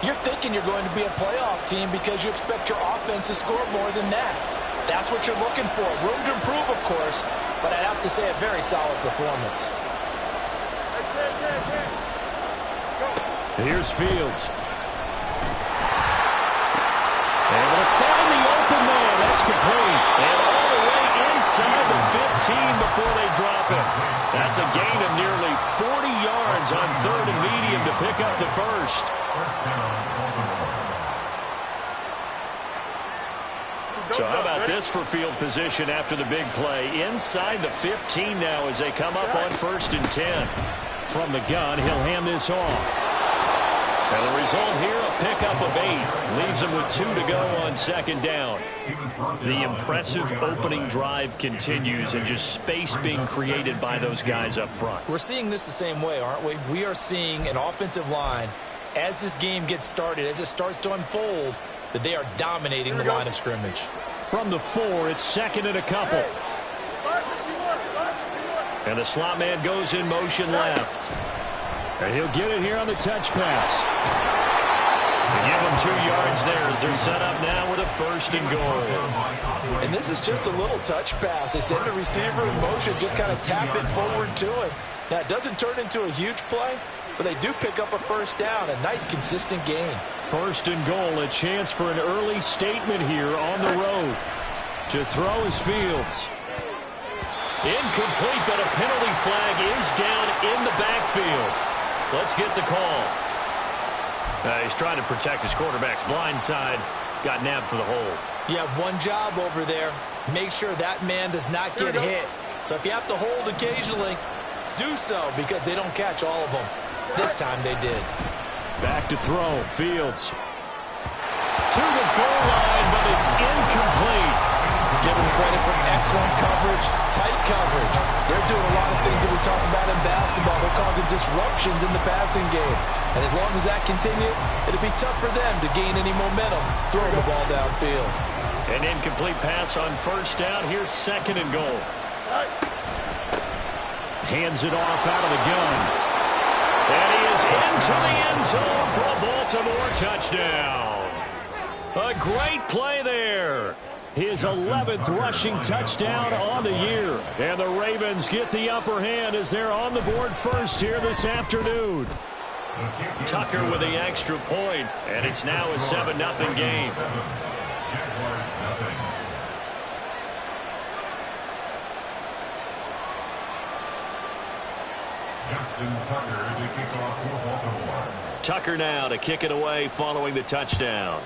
You're thinking you're going to be a playoff team because you expect your offense to score more than that. That's what you're looking for. Room to improve, of course, but I'd have to say a very solid performance. Here's Fields. Able to find the open man. That's complete. And all the way inside the 15 before they drop it. That's a gain of nearly 40 yards on 3rd and medium to pick up the first. So how about this for field position after the big play? Inside the 15 now as they come up on 1st and 10. From the gun, he'll hand this off. And the result here, a pickup of 8. Leaves them with 2 to go on 2nd down. The impressive opening drive continues and just space being created by those guys up front. We're seeing this the same way, aren't we? We are seeing an offensive line, as this game gets started, as it starts to unfold, that they are dominating the line of scrimmage. From the 4, it's 2nd and a couple. And the slot man goes in motion left. And he'll get it here on the touch pass. They give him 2 yards there as they're set up now with a 1st and goal. And this is just a little touch pass. They send the receiver in motion, just kind of tap it forward to him. Now, it doesn't turn into a huge play, but they do pick up a 1st down. A nice, consistent gain. 1st and goal, a chance for an early statement here on the road. To throw is Fields. Incomplete, but a penalty flag is down in the backfield. Let's get the call. He's trying to protect his quarterback's blind side. Got nabbed for the hold. You have one job over there. Make sure that man does not get hit. So if you have to hold occasionally, do so because they don't catch all of them. This time they did. Back to throw. Fields. To the goal line, but it's incomplete. Give them credit for excellent coverage, tight coverage. They're doing a lot of things that we talk about in basketball. They're causing disruptions in the passing game. And as long as that continues, it'll be tough for them to gain any momentum throwing the ball downfield. An incomplete pass on 1st down. Here's 2nd and goal. Hands it off out of the gun. And he is into the end zone for a Baltimore touchdown. A great play there. His 11th rushing touchdown on the year. And the Ravens get the upper hand as they're on the board first here this afternoon. Tucker with the extra point, and it's now a 7-0 game. Tucker now to kick it away following the touchdown.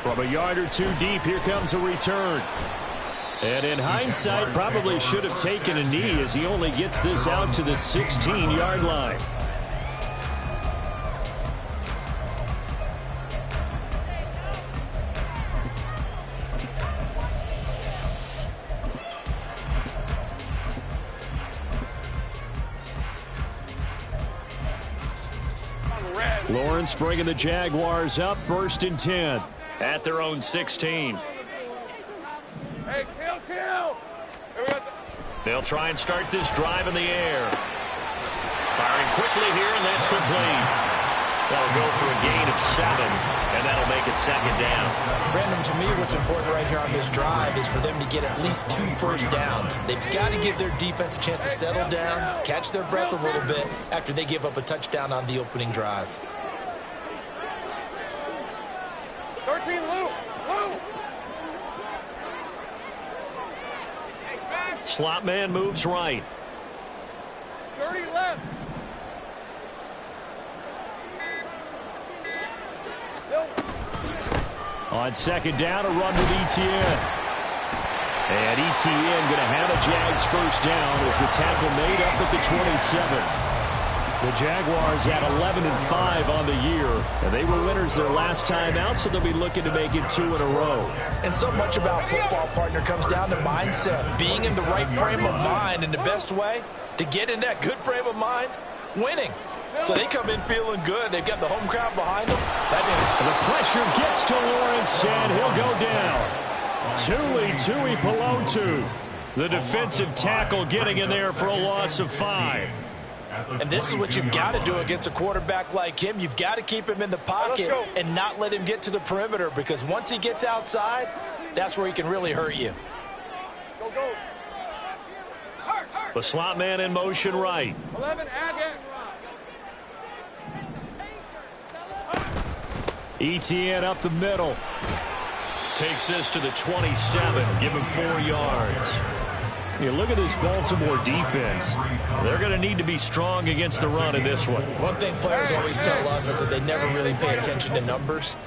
From a yard or 2 deep, here comes a return. And in hindsight, probably should have taken a knee as he only gets this out to the 16-yard line. Lawrence bringing the Jaguars up 1st and 10 at their own 16. Hey, kill! They'll try and start this drive in the air. Firing quickly here, and that's complete. That'll go for a gain of 7, and that'll make it 2nd down. Brandon, to me, what's important right here on this drive is for them to get at least 2 first downs. They've got to give their defense a chance to settle down, catch their breath a little bit after they give up a touchdown on the opening drive. 13, Lou! Slot man moves right. 30 left. On 2nd down, a run with Etienne. And Etienne going to have a Jags 1st down as the tackle made up at the 27. The Jaguars at 11-5 on the year, and they were winners their last time out, so they'll be looking to make it 2 in a row. And so much about football, partner, comes down to mindset. Being in the right frame of mind, and the best way to get in that good frame of mind, winning. So they come in feeling good. They've got the home crowd behind them. The pressure gets to Lawrence, and he'll go down. Tui Pelotu, the defensive tackle, getting in there for a loss of 5. And this is what you've got to do against a quarterback like him. You've got to keep him in the pocket and not let him get to the perimeter, because once he gets outside, that's where he can really hurt you. Go, go. The slot man in motion right. 11, add ETN up the middle. Takes this to the 27. Give him 4 yards. You look at this Baltimore defense. They're going to need to be strong against the run in this one. One thing players always tell us is that they never really pay attention to numbers.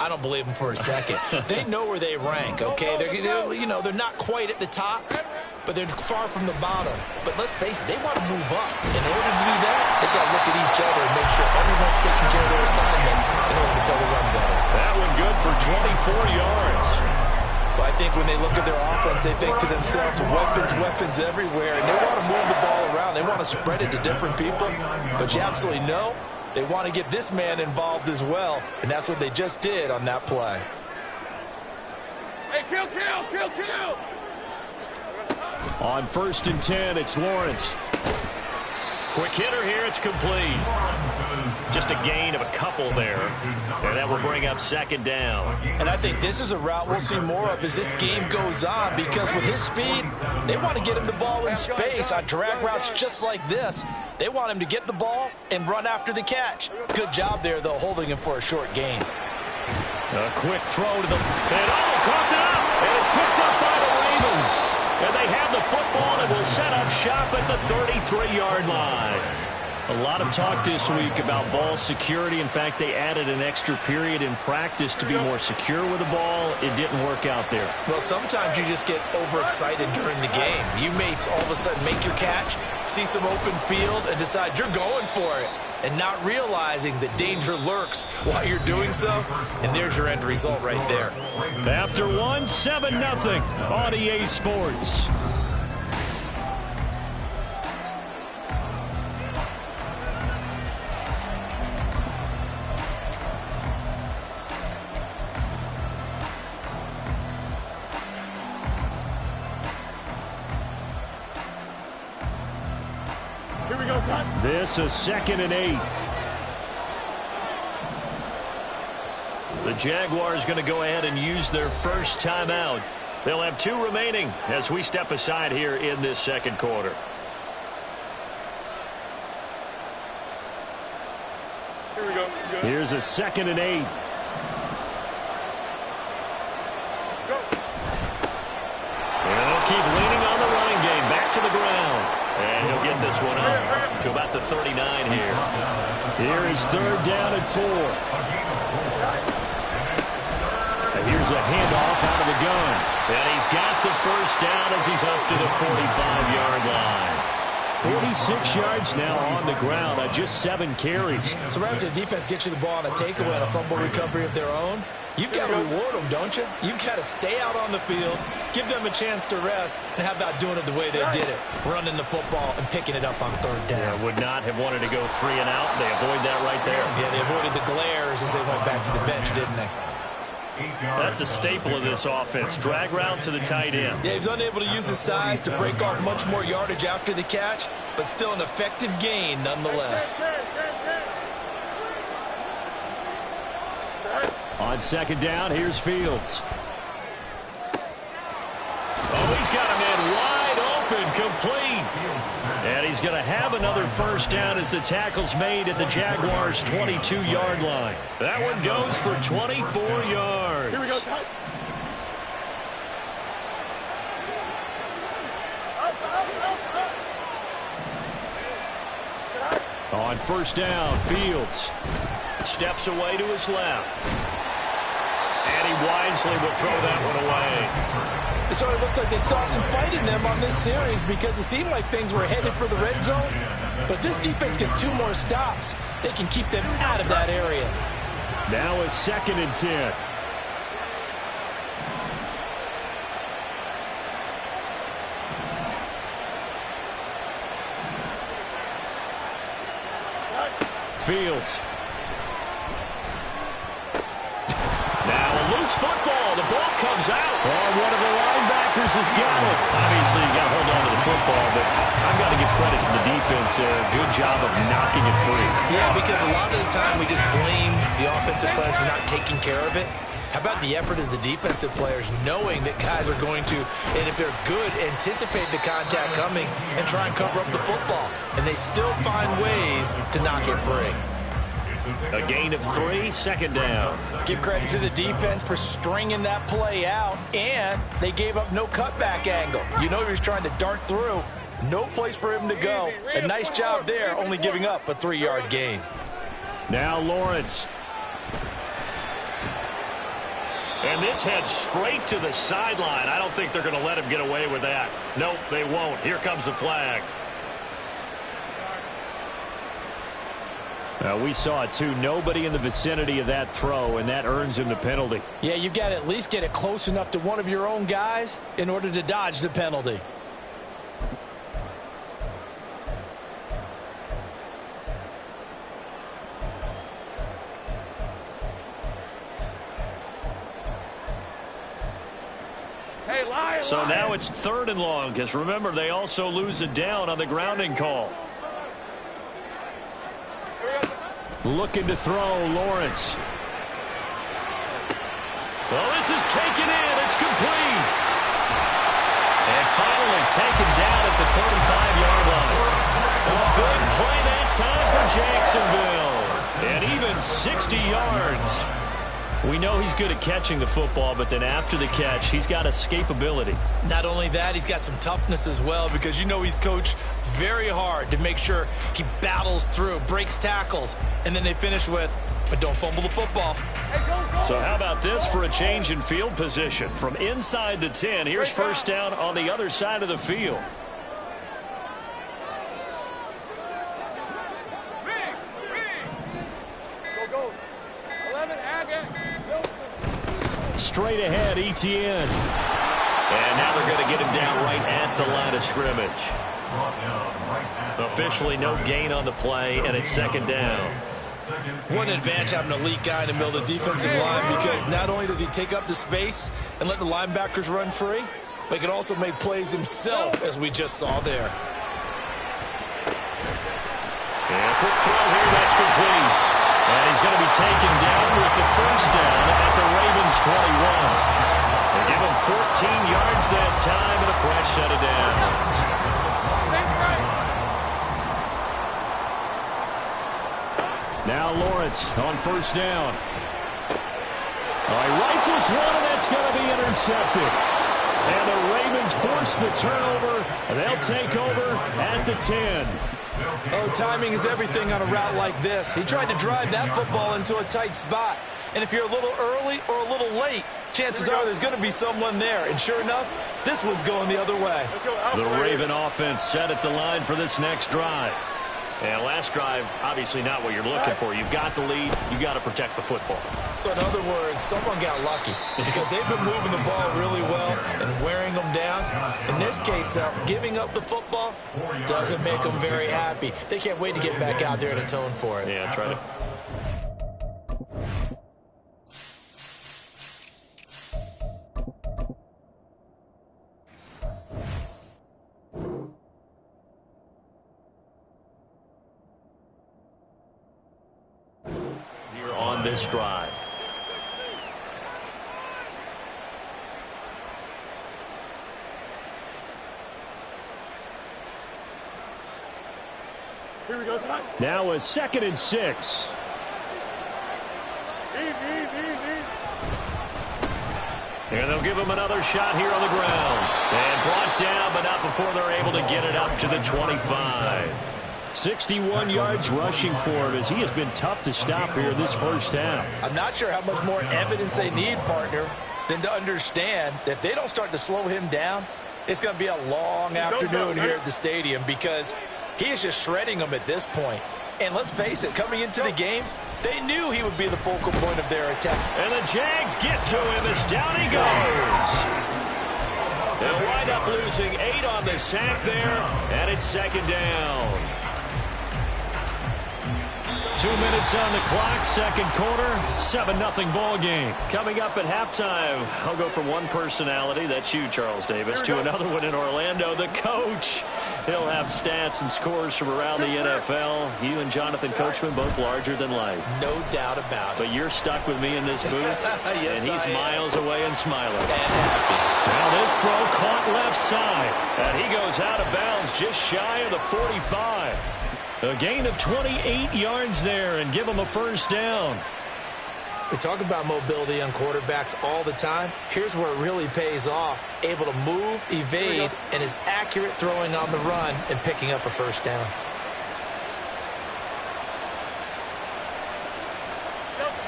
I don't believe them for a second. They know where they rank, okay? They're not quite at the top, but they're far from the bottom. But let's face it, they want to move up. In order to do that, they've got to look at each other and make sure everyone's taking care of their assignments in order to play the run better. That one good for 24 yards. Well, I think when they look at their offense, they think to themselves, weapons everywhere, and they want to move the ball around. They want to spread it to different people, but you absolutely know they want to get this man involved as well, and that's what they just did on that play. Hey, kill! On 1st and 10, it's Lawrence. Quick hitter here, it's complete. Just a gain of a couple there, and that will bring up 2nd down. And I think this is a route we'll see more of as this game goes on, because with his speed, they want to get him the ball in space on drag routes just like this. They want him to get the ball and run after the catch. Good job there, though, holding him for a short gain. A quick throw to the... And caught up! And it's picked up by the Ravens. And they have the football and will set up shop at the 33-yard line. A lot of talk this week about ball security. In fact, they added an extra period in practice to be more secure with the ball. It didn't work out there. Well, sometimes you just get overexcited during the game. You may all of a sudden make your catch, see some open field, and decide you're going for it, and not realizing that danger lurks while you're doing so, and there's your end result right there. After 1, 7-0 on EA Sports. Here we go, son. This is 2nd and 8. The Jaguars going to go ahead and use their first timeout. They'll have 2 remaining as we step aside here in this 2nd quarter. Here we go. Here's a 2nd and 8. Go. And they'll keep leaning on the running game. Back to the ground. And he'll get this one up to about the 39 here. Here is 3rd down and 4. And here's a handoff out of the gun. And he's got the first down as he's up to the 45-yard line. 46 yards now on the ground on just 7 carries. So right after the defense gets you the ball on a takeaway and a fumble recovery of their own, you've got to reward them, don't you? You've got to stay out on the field, give them a chance to rest, and how about doing it the way they did it, running the football and picking it up on 3rd down. Yeah, would not have wanted to go 3 and out. They avoid that right there. Yeah, they avoided the glares as they went back to the bench, didn't they? That's a staple of this offense. Drag route to the tight end. Yeah, he's unable to use his size to break off much more yardage after the catch, but still an effective gain nonetheless. On 2nd down, here's Fields. Oh, he's got a man wide open, complete. And he's going to have another first down as the tackle's made at the Jaguars' 22-yard line. That one goes for 24 yards. Here we go. On 1st down, Fields steps away to his left. And he wisely will throw that one away. It sort of looks like they stopped some fight in them on this series because it seemed like things were headed for the red zone. But this defense gets 2 more stops. They can keep them out of that area. Now it's 2nd and 10. Fields. Now a loose football. The ball comes out. Oh, one of the linebackers Rivers has got it. Obviously, you got to hold on to the football, but I've got to give credit to the defense there. Good job of knocking it free. Yeah, because a lot of the time we just blame the offensive players for not taking care of it. How about the effort of the defensive players knowing that guys are going to, and if they're good, anticipate the contact coming and try and cover up the football. And they still find ways to knock it free. A gain of 3, second down. Give credit to the defense for stringing that play out, and they gave up no cutback angle. You know he was trying to dart through. No place for him to go. A nice job there, only giving up a 3-yard gain. Now Lawrence. And this heads straight to the sideline. I don't think they're going to let him get away with that. Nope, they won't. Here comes the flag. We saw it, too. Nobody in the vicinity of that throw, and that earns him the penalty. Yeah, you've got to at least get it close enough to one of your own guys in order to dodge the penalty. So now it's 3rd and long, because remember, they also lose it down on the grounding call. Looking to throw, Lawrence. Well, this is taken in. It's complete. And finally taken down at the 35-yard line. A big play that time for Jacksonville. And even 60 yards. We know he's good at catching the football, but then after the catch, he's got escapability. Not only that, he's got some toughness as well, because you know he's coached very hard to make sure he battles through, breaks tackles, and then they finish with, but don't fumble the football. So how about this for a change in field position? From inside the 10, here's first down on the other side of the field. Straight ahead, Etienne. And now they're going to get him down right at the line of scrimmage. Officially no gain on the play, and it's 2nd down. What an advantage having an elite guy in the middle of the defensive line, because not only does he take up the space and let the linebackers run free, but he can also make plays himself, as we just saw there. And a quick throw here, that's complete. And he's going to be taken down with the first down at the Ravens 21. They give him 14 yards that time and a fresh set of downs. Now Lawrence on first down. He rifles one, and that's going to be intercepted. And the Ravens force the turnover. They'll take over at the 10. Oh, timing is everything on a route like this. He tried to drive that football into a tight spot. And if you're a little early or a little late, chances are there's going to be someone there. And sure enough, this one's going the other way. The Raven offense set at the line for this next drive. And last drive, obviously not what you're looking for. You've got the lead. You've got to protect the football. So in other words, someone got lucky, because they've been moving the ball really well and wearing them down. In this case, though, giving up the football doesn't make them very happy. They can't wait to get back out there and atone for it. Yeah, try to. On this drive. Here we go, son. Now a 2nd and 6. Easy. And they'll give him another shot here on the ground. And brought down, but not before they're able to get it up to the 25. 61 yards rushing for him, as he has been tough to stop here this first half. I'm not sure how much more evidence they need, partner, than to understand that if they don't start to slow him down, it's going to be a long afternoon here at the stadium, because he is just shredding them at this point. And let's face it, coming into the game, they knew he would be the focal point of their attack. And the Jags get to him as down he goes. They'll wind up losing 8 on the sack there, and it's 2nd down. 2 minutes on the clock, second quarter, 7-0 ball game. Coming up at halftime, I'll go from one personality, that's you, Charles Davis, to another one in Orlando, the coach. He'll have stats and scores from around the NFL. You and Jonathan Coachman, both larger than life. No doubt about it. But you're stuck with me in this booth, yes, and he's miles away and smiling. And happy. Now this throw caught left side, and he goes out of bounds just shy of the 45. A gain of 28 yards there and give him a first down. We talk about mobility on quarterbacks all the time. Here's where it really pays off. Able to move, evade, and is accurate throwing on the run and picking up a first down.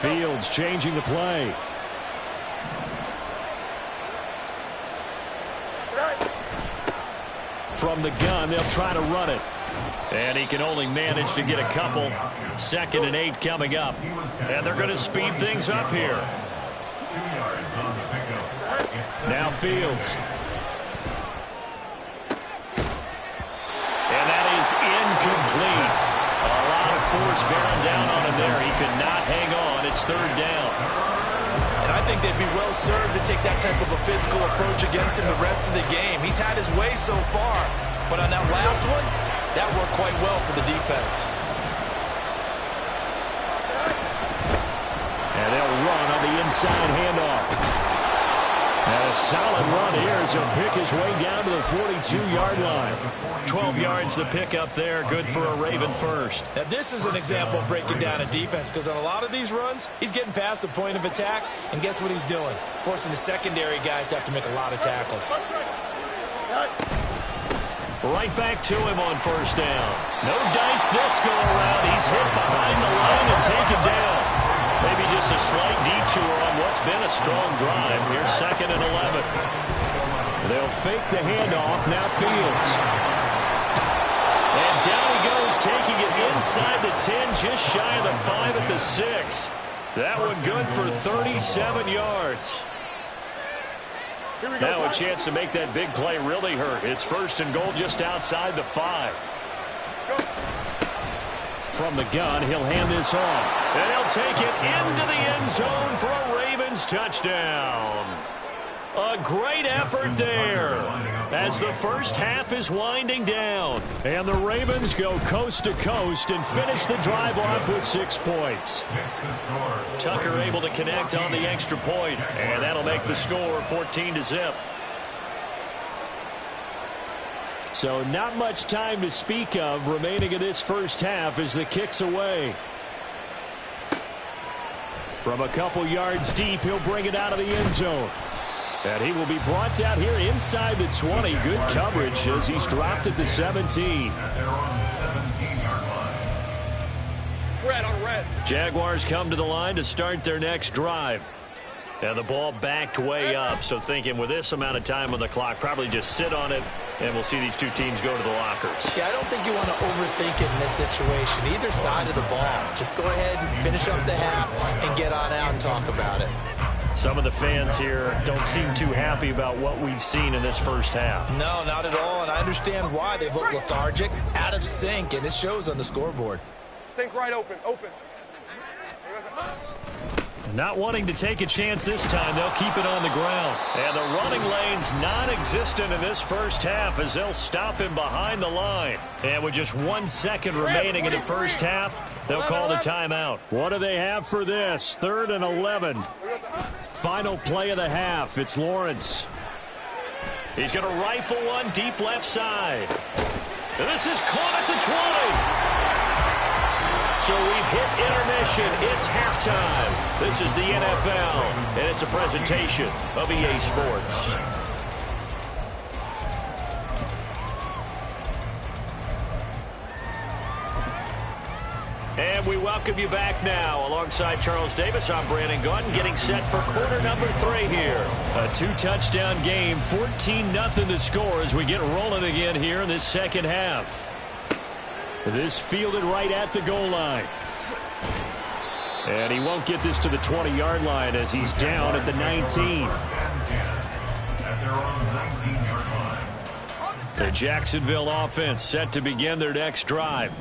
Fields changing the play. From the gun, they'll try to run it. And he can only manage to get a couple. 2nd and 8 coming up. And they're going to speed things up here. Now Fields. And that is incomplete. A lot of force bearing down on him there. He could not hang on. It's 3rd down. And I think they'd be well served to take that type of a physical approach against him the rest of the game. He's had his way so far. But on that last one, that worked quite well for the defense. And they'll run on the inside handoff. And a solid run here as he'll pick his way down to the 42-yard line. 12 yards the pickup there. Good for a Raven first. Now this is an example of breaking down a defense, because on a lot of these runs, he's getting past the point of attack, and guess what he's doing? Forcing the secondary guys to have to make a lot of tackles. Right back to him on first down. No dice this go around. He's hit behind the line and taken down. Maybe just a slight detour on what's been a strong drive. Here's 2nd and 11. They'll fake the handoff. Now Fields. And down he goes, taking it inside the 10, just shy of the 5 at the 6. That one good for 37 yards. Now a chance to make that big play really hurt. It's 1st and goal just outside the 5. From the gun, he'll hand this off. And he'll take it into the end zone for a Ravens touchdown. A great effort there as the first half is winding down. And the Ravens go coast to coast and finish the drive off with 6 points. Tucker able to connect on the extra point, and that'll make the score 14-0. So not much time to speak of remaining in this first half as the kick's away. From a couple yards deep, he'll bring it out of the end zone. And he will be brought down here inside the 20. Good coverage as he's dropped at the 17. Red on red. Jaguars come to the line to start their next drive. And the ball backed way up. So thinking with this amount of time on the clock, probably just sit on it, and we'll see these two teams go to the lockers. Yeah, I don't think you want to overthink it in this situation. Either side of the ball. Just go ahead and finish up the half and get on out and talk about it. Some of the fans here don't seem too happy about what we've seen in this first half. No, not at all, and I understand why. They've looked lethargic, out of sync, and it shows on the scoreboard. Think right open. Not wanting to take a chance this time, they'll keep it on the ground. And the running lane's non-existent in this first half as they'll stop him behind the line. And with just 1 second remaining in the first half, they'll call the timeout. What do they have for this? 3rd and 11. Final play of the half. It's Lawrence. He's going to rifle one deep left side. And this is caught at the 20. So we've hit intermission. It's halftime. This is the NFL, and it's a presentation of EA Sports. And we welcome you back now. Alongside Charles Davis, I'm Brandon Gaudin, getting set for quarter number 3 here. A 2-touchdown game, 14-0 to score as we get rolling again here in this second half. This fielded right at the goal line. And he won't get this to the 20-yard line as he's down at the 19. The Jacksonville offense set to begin their next drive.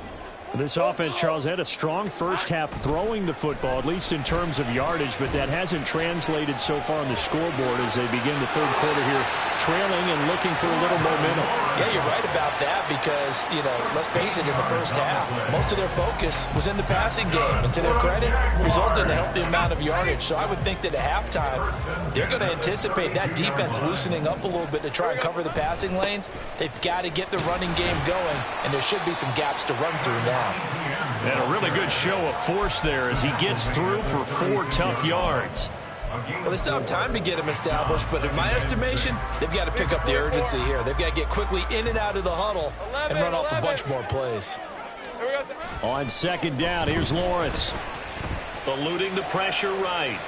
This offense, Charles, had a strong first half throwing the football, at least in terms of yardage, but that hasn't translated so far on the scoreboard as they begin the third quarter here, trailing and looking for a little momentum. Yeah, you're right about that because, let's face it, in the first half, most of their focus was in the passing game. And to their credit, resulted in a healthy amount of yardage. So I would think that at halftime, they're going to anticipate that defense loosening up a little bit to try and cover the passing lanes. They've got to get the running game going, and there should be some gaps to run through now. And a really good show of force there as he gets through for 4 tough yards. Well, they still have time to get him established, but in my estimation, they've got to pick up the urgency here. They've got to get quickly in and out of the huddle and run off a bunch more plays. On second down, here's Lawrence. Eluding the pressure right.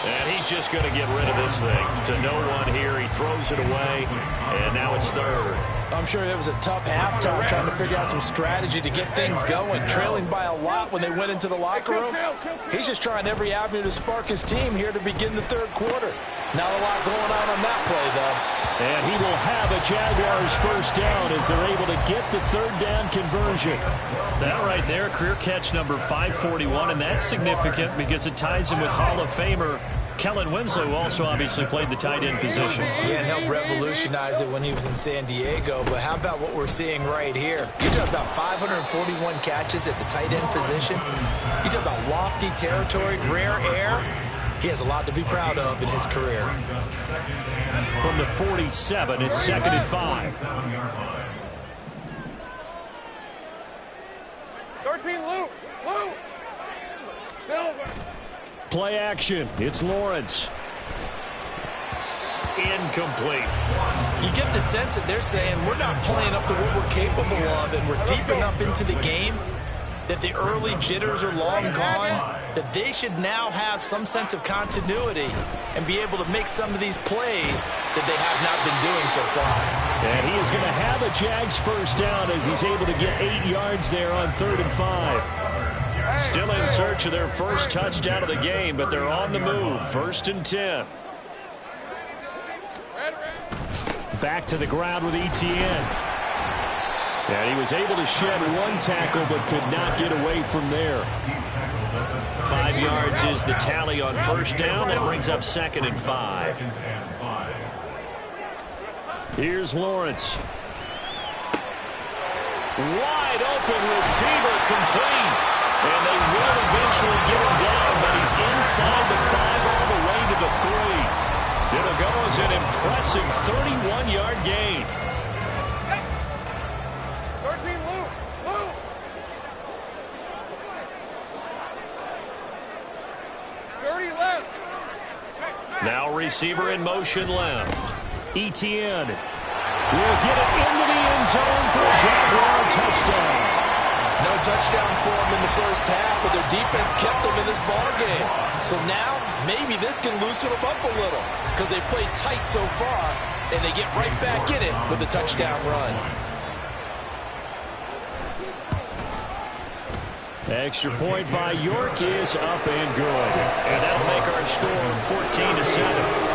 And he's just going to get rid of this thing. To no one here. He throws it away, and now it's third. I'm sure it was a tough halftime trying to figure out some strategy to get things going. Trailing by a lot when they went into the locker room. He's just trying every avenue to spark his team here to begin the third quarter. Not a lot going on that play, though. And he will have a Jaguars first down as they're able to get the third down conversion. That right there, career catch number 541, and that's significant because it ties him with Hall of Famer Kellen Winslow, who also obviously played the tight end position. Yeah, and helped revolutionize it when he was in San Diego. But how about what we're seeing right here? You talk about 541 catches at the tight end position. You talk about lofty territory, rare air. He has a lot to be proud of in his career. From the 47, it's 2nd and 5. 13, Luke. Silver. Play action. It's Lawrence. Incomplete. You get the sense that they're saying we're not playing up to what we're capable of, and we're deep enough into the game that the early jitters are long gone, that they should now have some sense of continuity and be able to make some of these plays that they have not been doing so far. And he is going to have a Jags first down as he's able to get 8 yards there on 3rd and 5. Still in search of their first touchdown of the game, but they're on the move. 1st and 10. Back to the ground with Etienne. And he was able to shed 1 tackle but could not get away from there. 5 yards is the tally on first down. That brings up 2nd and 5. Here's Lawrence. Wide open receiver complete. And they will eventually get him down, but he's inside the 5 all the way to the 3. It'll go as an impressive 31-yard gain. 13, Luke. 30 left. Now receiver in motion left. Etienne will get it into the end zone for a Jaguar touchdown. No touchdown for them in the first half, but their defense kept them in this ball game. So now maybe this can loosen them up a little because they played tight so far, and they get right back in it with a touchdown run. Extra point by York is up and good. And that'll make our score 14-7.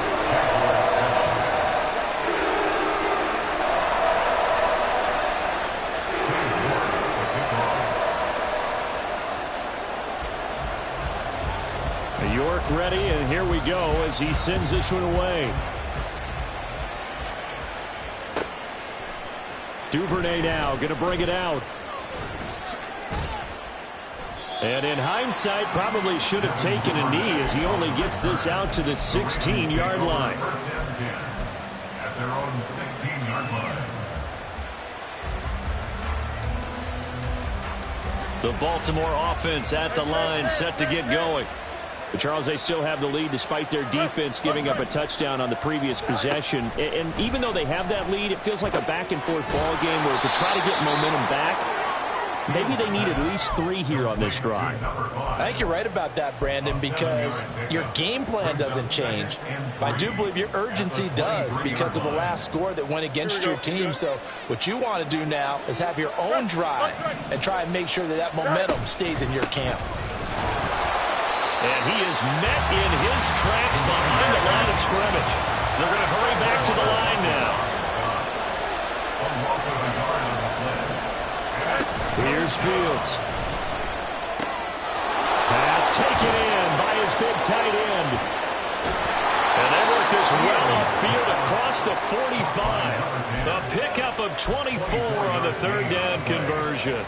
York ready, and here we go as he sends this one away. Duvernay now going to bring it out. And in hindsight, probably should have taken a knee as he only gets this out to the 16-yard line. At their own 16-yard line. The Baltimore offense at the line, set to get going. But Charles, they still have the lead despite their defense giving up a touchdown on the previous possession. And even though they have that lead, it feels like a back-and-forth ball game where to try to get momentum back, maybe they need at least 3 here on this drive. I think you're right about that, Brandon, because your game plan doesn't change. But I do believe your urgency does because of the last score that went against your team. So what you want to do now is have your own drive and try and make sure that that momentum stays in your camp. And he is met in his tracks behind the line of scrimmage. They're going to hurry back to the line now. Here's Fields. Pass taken in by his big tight end. And they work this well upfield across the 45. A pickup of 24 on the third down conversion.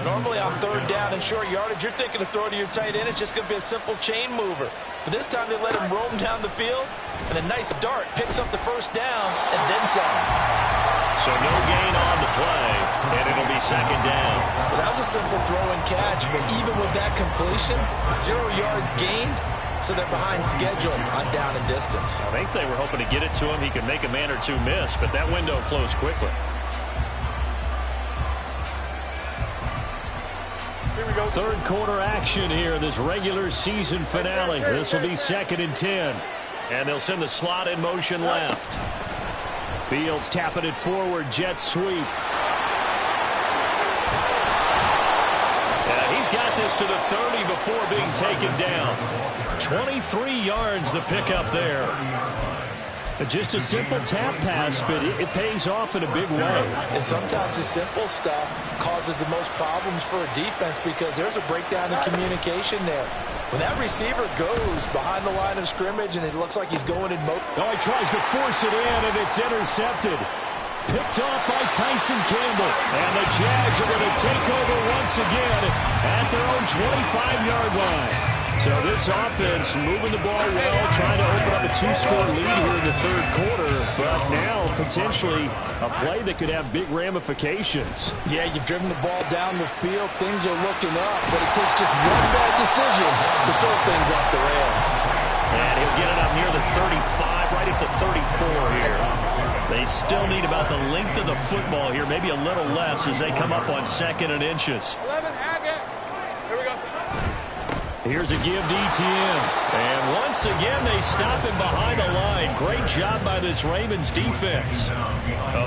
Normally on third down and short yardage, you're thinking of throw to your tight end. It's just going to be a simple chain mover. But this time they let him roam down the field, and a nice dart picks up the first down and then some. So no gain on the play, and it'll be second down. Well, that was a simple throw and catch, but even with that completion, 0 yards gained, so they're behind schedule on down and distance. I think they were hoping to get it to him. He could make a man or two miss, but that window closed quickly. Third quarter action here in this regular season finale. This will be 2nd and 10. And they'll send the slot in motion left. Fields tapping it forward, jet sweep. And he's got this to the 30 before being taken down. 23 yards the pickup there. Just a simple tap pass, but it pays off in a big way. And sometimes the simple stuff causes the most problems for a defense because there's a breakdown in communication there. When that receiver goes behind the line of scrimmage and it looks like he's going in motion. Oh, he tries to force it in, and it's intercepted. Picked off by Tyson Campbell. And the Jags are going to take over once again at their own 25-yard line. So this offense moving the ball well, trying to open up a 2-score lead here in the third quarter, but now potentially a play that could have big ramifications. Yeah, you've driven the ball down the field. Things are looking up, but it takes just one bad decision to throw things off the rails. And he'll get it up near the 35, right at the 34 here. They still need about the length of the football here, maybe a little less as they come up on 2nd and inches. 11, Hackett. Here we go. Here's a give to Etienne. And once again, they stop him behind the line. Great job by this Ravens defense.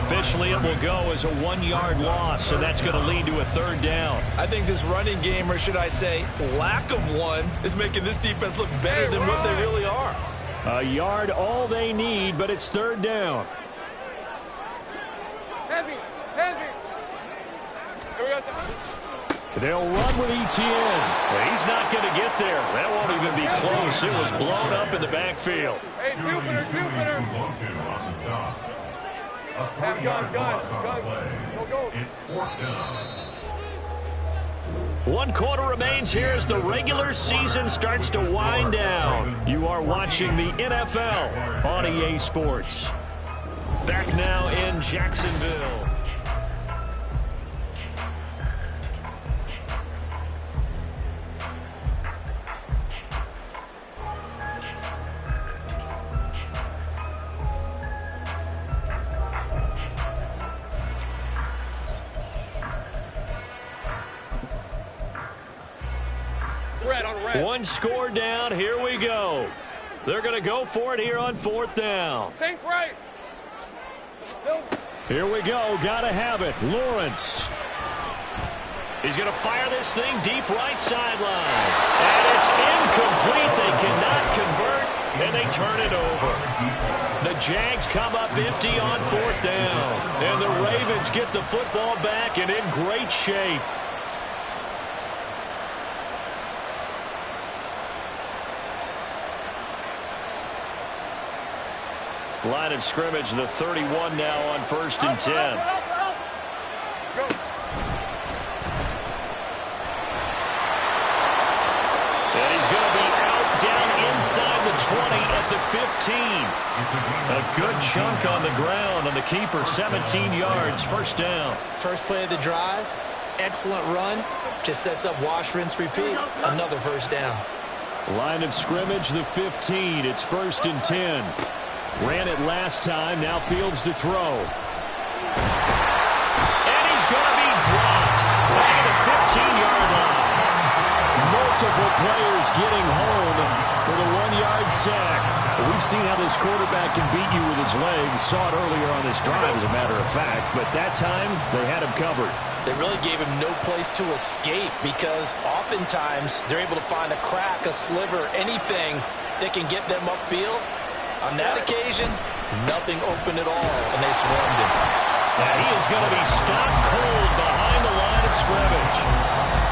Officially, it will go as a 1-yard loss, and that's going to lead to a third down. I think this running game, or should I say lack of one, is making this defense look better than what they really are. A yard all they need, but it's third down. Heavy. Here we go. They'll run with Etienne. He's not going to get there. That won't even be close. It was blown up in the backfield. Hey, Jupiter. Have gun. Go. It's 4th down. 1 quarter remains here as the regular season starts to wind down. You are watching the NFL on EA Sports. Back now in Jacksonville. One score down. Here we go. They're going to go for it here on 4th down. Think right. Here we go. Got to have it. Lawrence. He's going to fire this thing deep right sideline. And it's incomplete. They cannot convert, and they turn it over. The Jags come up empty on 4th down. And the Ravens get the football back and in great shape. Line of scrimmage, the 31 now on 1st and 10. And he's going to be out down inside the 20 at the 15. A good chunk on the ground on the keeper, 17 yards, 1st down. First play of the drive, excellent run, just sets up wash, rinse, repeat, another 1st down. Line of scrimmage, the 15. It's 1st and 10. Ran it last time. Now Fields to throw. And he's going to be dropped right at the 15-yard line. Multiple players getting home for the 1-yard sack. We've seen how this quarterback can beat you with his legs. Saw it earlier on this drive, as a matter of fact. But that time, they had him covered. They really gave him no place to escape because oftentimes they're able to find a crack, a sliver, anything that can get them upfield. On that occasion, nothing open at all, and they swarmed him. Now he is going to be stopped cold behind the line of scrimmage.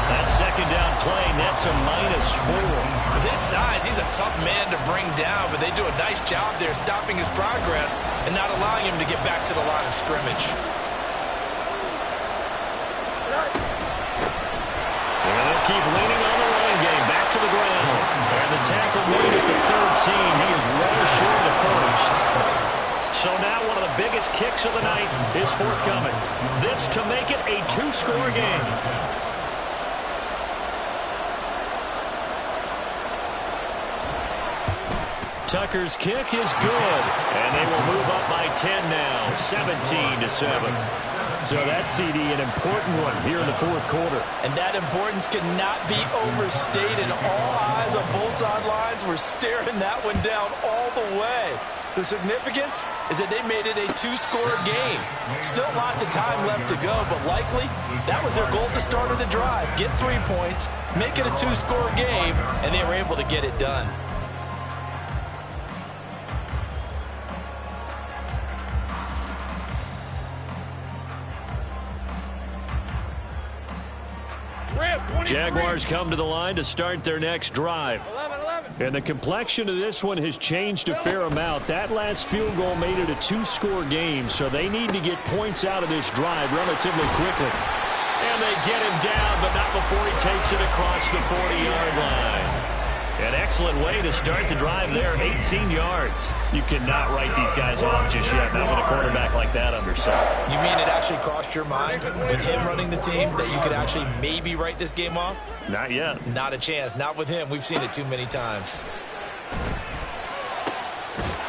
That second down play nets a -4. With his size, he's a tough man to bring down, but they do a nice job there stopping his progress and not allowing him to get back to the line of scrimmage. And they'll keep leaning on the running game. Back to the ground. And the tackle made at the 13. He is well short of the first. So now one of the biggest kicks of the night is forthcoming. This to make it a 2-score game. Tucker's kick is good. And they will move up by 10 now, 17-7. So that CD, an important one here in the fourth quarter. And that importance cannot be overstated. All eyes on both sidelines were staring that one down all the way. The significance is that they made it a 2-score game. Still lots of time left to go, but likely that was their goal at the start of the drive. Get 3 points, make it a 2-score game, and they were able to get it done. Jaguars come to the line to start their next drive. 11. And the complexion of this one has changed a fair amount. That last field goal made it a 2-score game, so they need to get points out of this drive relatively quickly. And they get him down, but not before he takes it across the 40-yard line. An excellent way to start the drive there, 18 yards. You cannot write these guys off just yet, not with a quarterback like that under center. You mean it actually crossed your mind with him running the team that you could actually maybe write this game off? Not yet. Not a chance. Not with him. We've seen it too many times.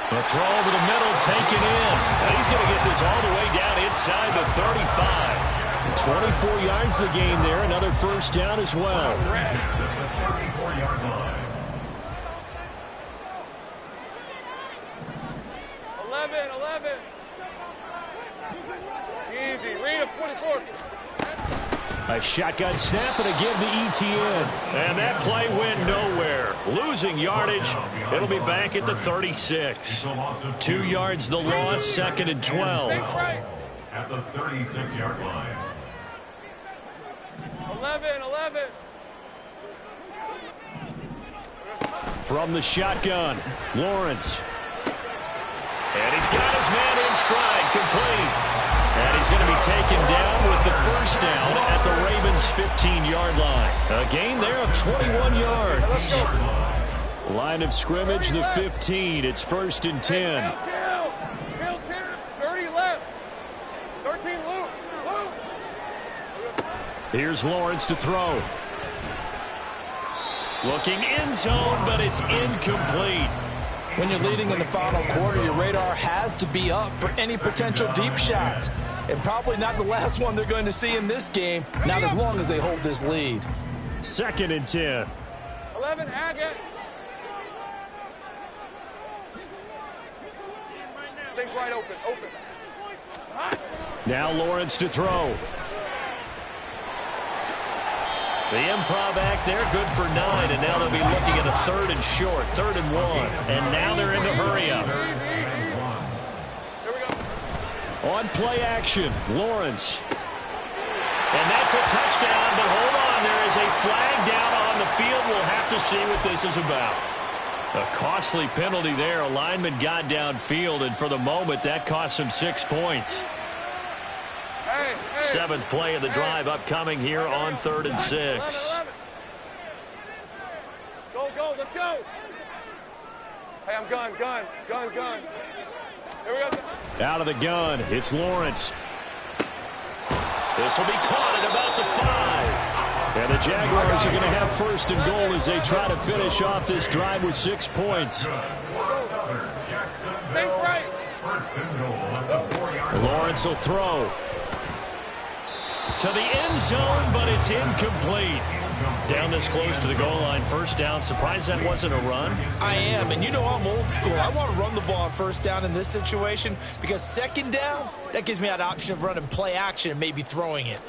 The throw over the middle, taken in. And he's going to get this all the way down inside the 35. 24 yards the gain there. Another first down as well. 34-yard line. 11. Easy. Read a 44. A shotgun snap and again to ETN. And that play went nowhere. Losing yardage. It'll be back at the 36. 2 yards the loss, 2nd and 12. At the 36-yard line. 11. From the shotgun, Lawrence. And he's got his man in stride, complete. And he's going to be taken down with the first down at the Ravens' 15-yard line. A gain there of 21 yards. Line of scrimmage, the 15. It's 1st and 10. 30 left. 13 loop. Here's Lawrence to throw. Looking end zone, but it's incomplete. When you're leading in the final quarter, your radar has to be up for any potential deep shots. And probably not the last one they're going to see in this game, not as long as they hold this lead. 2nd and 10. 11, Agate. Think right open. Now Lawrence to throw. The improv act there, good for 9, and now they'll be looking at a 3rd and short, 3rd and 1. And now they're in the hurry-up. Here we go. On play action, Lawrence. And that's a touchdown, but hold on, there is a flag down on the field. We'll have to see what this is about. A costly penalty there. A lineman got downfield, and for the moment, that cost him 6 points. 7th play of the drive upcoming here on 3rd and 6. 11. Go, let's go. Hey, I'm gun. Here we go. Out of the gun, it's Lawrence. This will be caught at about the 5. And the Jaguars are going to have 1st and goal as they try to finish off this drive with 6 points. Think right. Lawrence will throw. To the end zone, but it's incomplete. Down this close to the goal line, 1st down. Surprised that wasn't a run? I am, and you know I'm old school. I want to run the ball on 1st down in this situation because 2nd down, that gives me that option of running play action and maybe throwing it.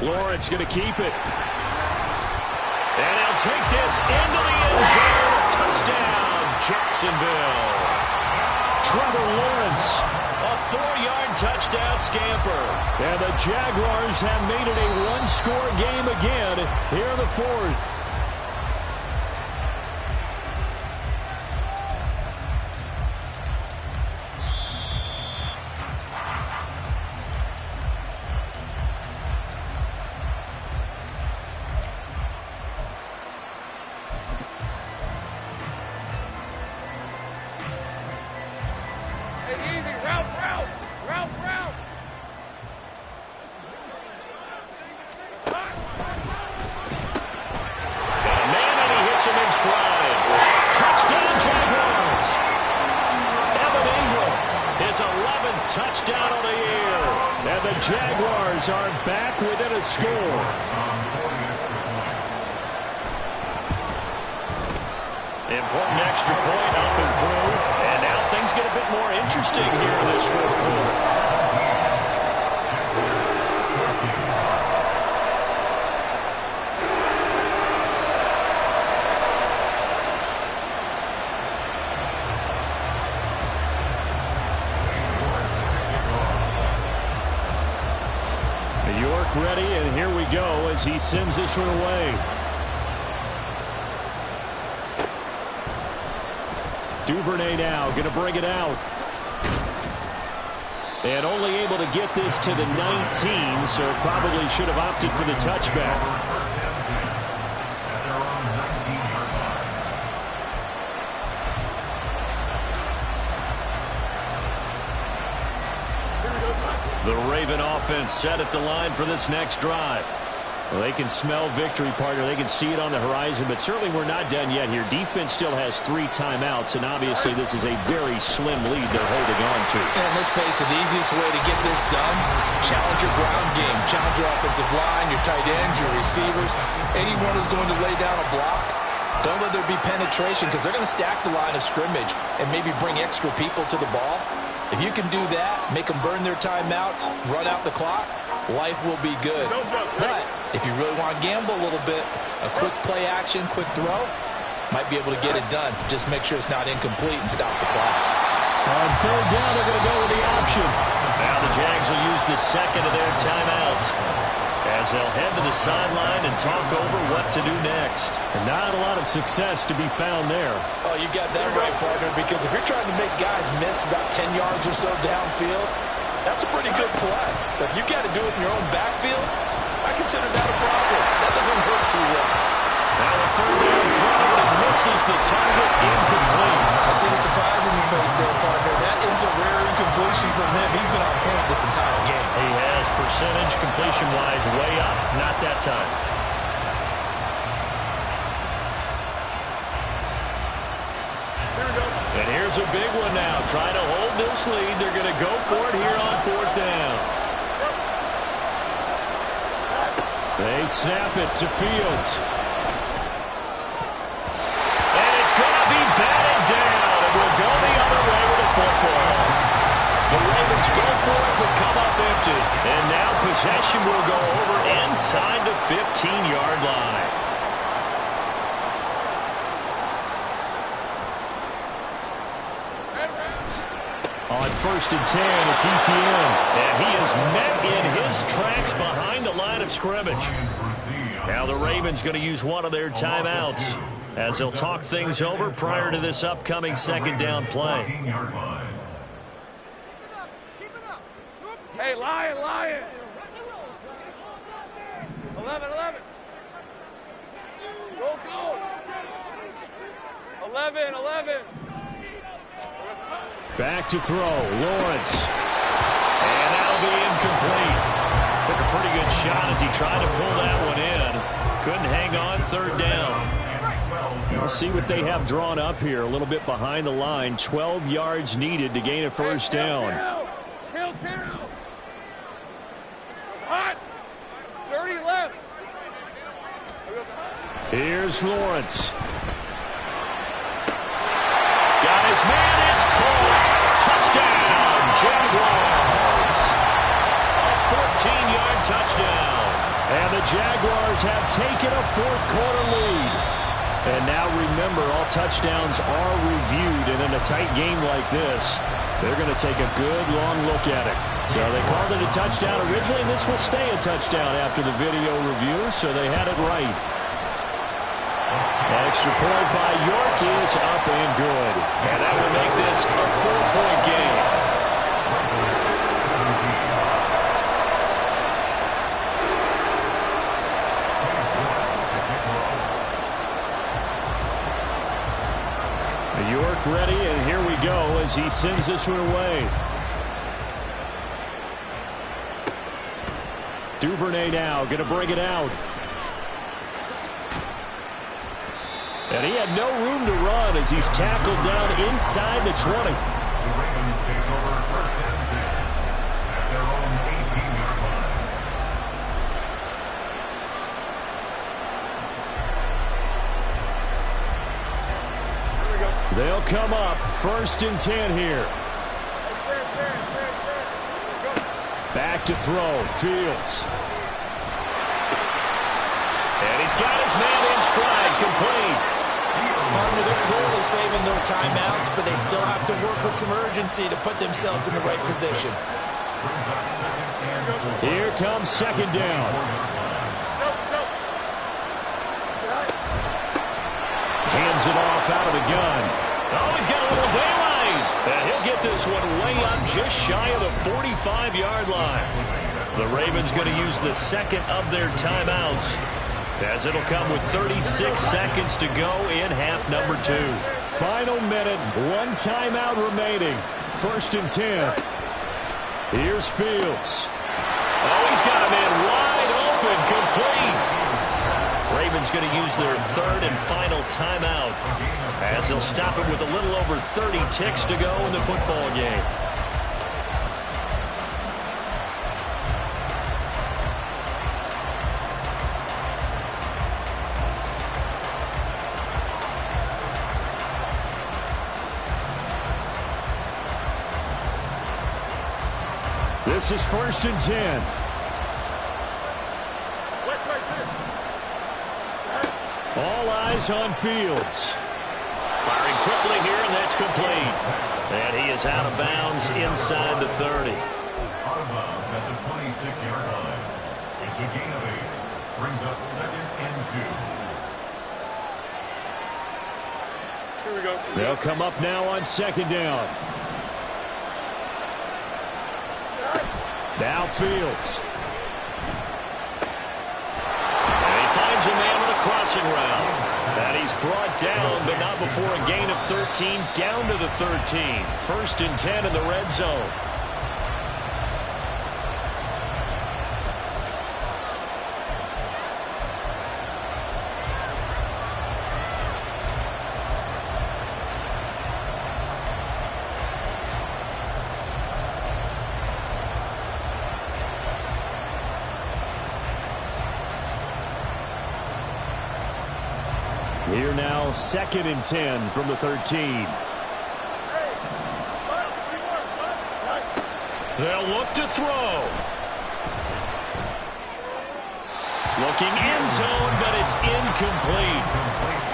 Lawrence going to keep it. And he'll take this into the end zone. Touchdown, Jacksonville. Trevor Lawrence A 4-yard touchdown scamper. And the Jaguars have made it a one-score game again here in the fourth. Touchdown on the year. And the Jaguars are back within a score. Important extra point up and through. And now things get a bit more interesting here in this fourth quarter. Ready, and here we go as he sends this one away. Duvernay now going to bring it out. And only able to get this to the 19, so probably should have opted for the touchback. The Raven offense set at the line for this next drive. Well, they can smell victory, partner. They can see it on the horizon, but certainly we're not done yet here. Defense still has 3 timeouts, and obviously this is a very slim lead they're holding on to. And let's face it, the easiest way to get this done, challenge your ground game, challenge your offensive line, your tight ends, your receivers, anyone who's going to lay down a block. Don't let there be penetration because they're going to stack the line of scrimmage and maybe bring extra people to the ball. If you can do that, make them burn their timeouts, run out the clock, life will be good. But if you really want to gamble a little bit, a quick play action, quick throw, might be able to get it done. Just make sure it's not incomplete and stop the clock. On third down, they're going to go with the option. Now the Jags will use the second of their timeouts as they'll head to the sideline and talk over what to do next. And not a lot of success to be found there. Oh, you got that right, partner, because if you're trying to make guys miss about 10 yards or so downfield, that's a pretty good play. But if you got to do it in your own backfield, I consider that a problem. That doesn't hurt too well. Now a third down throw, and it misses the target, incomplete. I see the surprise in your face there, partner. That is a rare incompletion from him. He's been on point this entire game. He has percentage completion-wise way up. Not that time. And here's a big one now. Trying to hold this lead. They're going to go for it here on fourth down. They snap it to Fields. And it's going to be batted down. It will go the other way with the football. The Ravens go for it, but come up empty. And now possession will go over inside the 15-yard line. On first and 10, it's ETN. And he is met in his tracks behind the line of scrimmage. Now the Ravens going to use one of their timeouts as they'll talk things over prior to this upcoming second down play. Hey, Lion, Lion. 11, 11. Go, go. 11, 11. Back to throw, Lawrence. And that'll be incomplete. Took a pretty good shot as he tried to pull that one in. Couldn't hang on, third down. We'll see what they have drawn up here. A little bit behind the line. 12 yards needed to gain a first down. Kill. Hot. 30 left. Here's Lawrence. Got his man, it's caught. Touchdown, Jaguars. A 14-yard touchdown. And the Jaguars have taken a fourth quarter lead. And now remember, all touchdowns are reviewed, and in a tight game like this, they're going to take a good long look at it. So they called it a touchdown originally, and this will stay a touchdown after the video review, so they had it right. Extra point by York is up and good. And that will make this a 4-point game. York ready, and here we go as he sends this one away. Duvernay now going to bring it out. And he had no room to run as he's tackled down inside the 20. The Ravens take over first and 10 at their own 18-yard line. They'll come up first and 10 here. Back to throw. Fields. And he's got his man in stride. Complete. Partner, they're clearly saving those timeouts, but they still have to work with some urgency to put themselves in the right position. Here comes second down. Hands it off out of the gun. Oh, he's got a little daylight. And he'll get this one way up just shy of the 45-yard line. The Ravens going to use the second of their timeouts, as it'll come with 36 seconds to go in half number 2. Final minute, one timeout remaining. First and 10. Here's Fields. Oh, he's got him in wide open, complete. Ravens going to use their third and final timeout, as they'll stop it with a little over 30 ticks to go in the football game. This is first and 10. All eyes on Fields. Firing quickly here, and that's complete. And he is out of bounds inside the 30. Out of bounds at the 26-yard line. It's a gain of 8. Brings up second and 2. Here we go. They'll come up now on second down. Now Fields. And he finds a man with a crossing route. And he's brought down, but not before a gain of 13, down to the 13. First and 10 in the red zone. Here now, second and 10 from the 13. They'll look to throw. Looking end zone, but it's incomplete.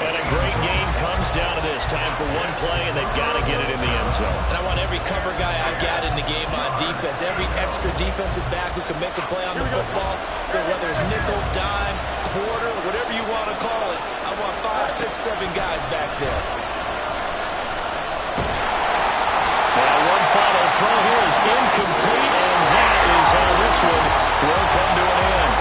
And a great game comes down to this. Time for one play, and they've got to get it in the end zone. And I want every cover guy I've got in the game on defense, every extra defensive back who can make a play on the football. So whether it's nickel, dime, quarter, whatever you want to call it, I want 5, 6, 7 guys back there. Now one final throw here is incomplete, and that is how this one will come to an end.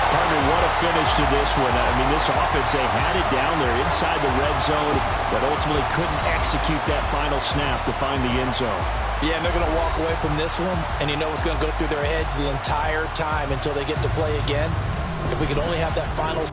Partner, what a finish to this one. I mean, this offense, they had it down there inside the red zone, but ultimately couldn't execute that final snap to find the end zone. Yeah, and they're going to walk away from this one, and you know what's going to go through their heads the entire time until they get to play again. If we could only have that final